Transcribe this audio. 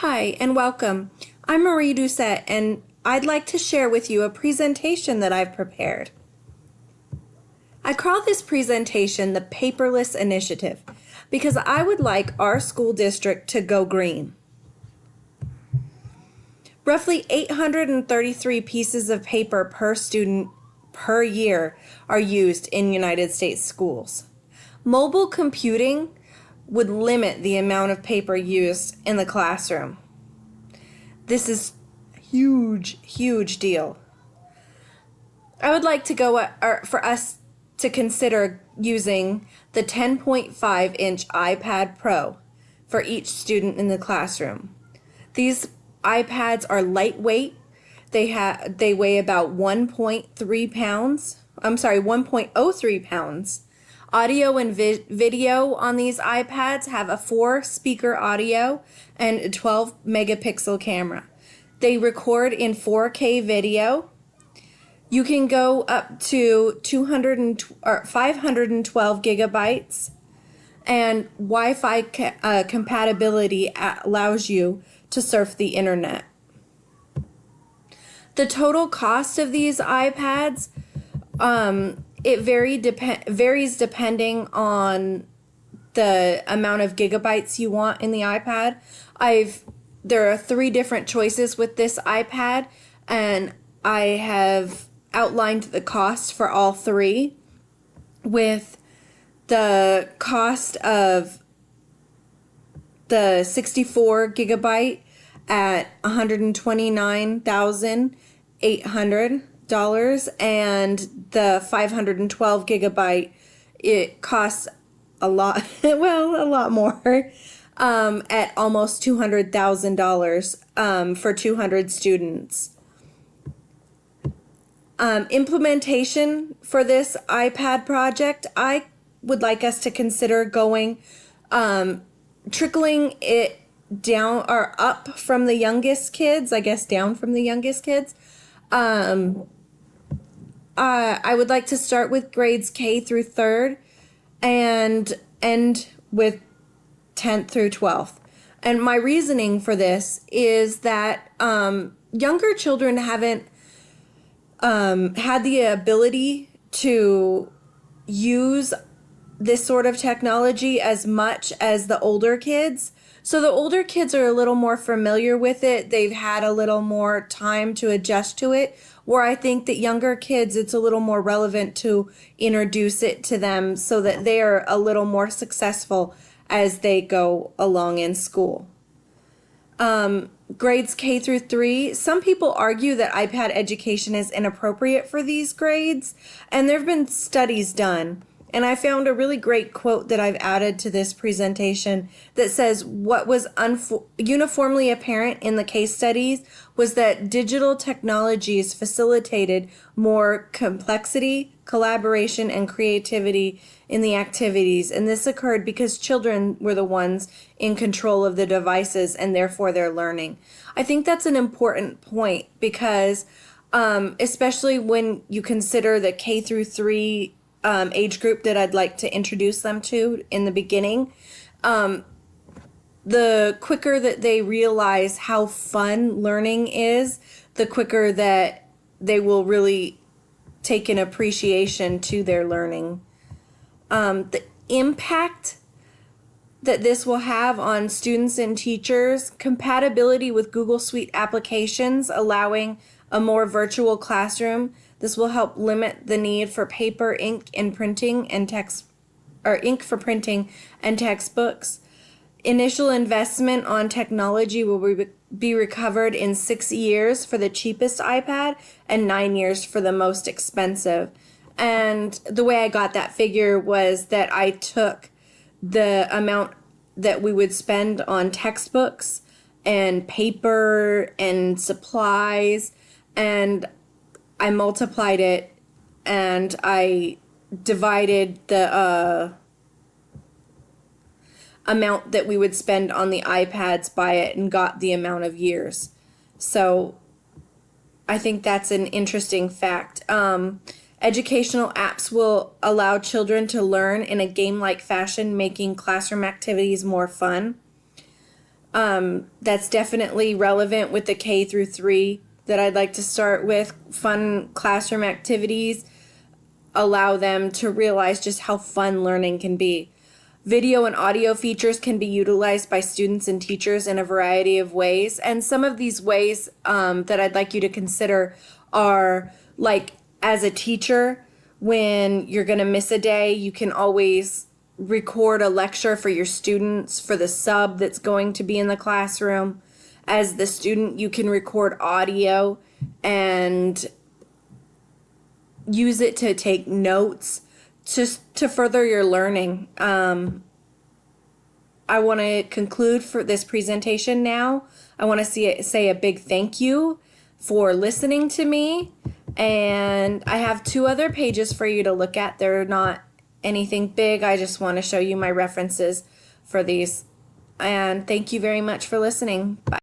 Hi, and welcome. I'm Marie Doucette, and I'd like to share with you a presentation that I've prepared. I call this presentation the Paperless Initiative because I would like our school district to go green. Roughly 833 pieces of paper per student per year are used in United States schools. Mobile computing would limit the amount of paper used in the classroom. This is a huge deal. I would like to for us to consider using the 10.5-inch iPad Pro for each student in the classroom. These iPads are lightweight. They weigh about 1.3 pounds. 1.03 pounds. Audio and video on these iPads have a 4-speaker audio and a 12 megapixel camera. They record in 4K video. You can go up to 512 gigabytes, and Wi-Fi compatibility allows you to surf the internet. The total cost of these iPads, it varies depending on the amount of gigabytes you want in the iPad. There are 3 different choices with this iPad, and I have outlined the cost for all 3, with the cost of the 64 gigabyte at $129,800, and the 512 gigabyte, it costs a lot, well, a lot more, at almost $200,000 for 200 students. Implementation for this iPad project, I would like us to consider trickling it down or up from the youngest kids, I guess down from the youngest kids. I would like to start with grades K through 3rd and end with 10th through 12th. And my reasoning for this is that younger children haven't had the ability to use this sort of technology as much as the older kids. So the older kids are a little more familiar with it. They've had a little more time to adjust to it, where I think that younger kids, it's a little more relevant to introduce it to them so that they are a little more successful as they go along in school. Grades K through 3, some people argue that iPad education is inappropriate for these grades, and there have been studies done. And I found a really great quote that I've added to this presentation that says what was uniformly apparent in the case studies was that digital technologies facilitated more complexity, collaboration, and creativity in the activities. And this occurred because children were the ones in control of the devices and therefore their learning. I think that's an important point because especially when you consider the K through 3 age group that I'd like to introduce them to in the beginning, the quicker that they realize how fun learning is, the quicker that they will really take an appreciation to their learning. The impact that this will have on students and teachers, compatibility with Google Suite applications, allowing a more virtual classroom. This will help limit the need for paper, ink, and printing and ink for printing and textbooks. Initial investment on technology will be recovered in 6 years for the cheapest iPad and 9 years for the most expensive. And the way I got that figure was that I took the amount that we would spend on textbooks and paper and supplies, and I multiplied it and I divided the amount that we would spend on the iPads by it and got the amount of years. So I think that's an interesting fact. Educational apps will allow children to learn in a game-like fashion, making classroom activities more fun. That's definitely relevant with the K through 3 that I'd like to start with. Fun classroom activities allow them to realize just how fun learning can be. Video and audio features can be utilized by students and teachers in a variety of ways. And some of these ways that I'd like you to consider are like as a teacher, when you're going to miss a day, you can always record a lecture for your students, for the sub that's going to be in the classroom. As the student, you can record audio and use it to take notes just to further your learning. I want to conclude for this presentation now. I want to say a big thank you for listening to me. And I have 2 other pages for you to look at. They're not anything big. I just want to show you my references for these. And thank you very much for listening. Bye.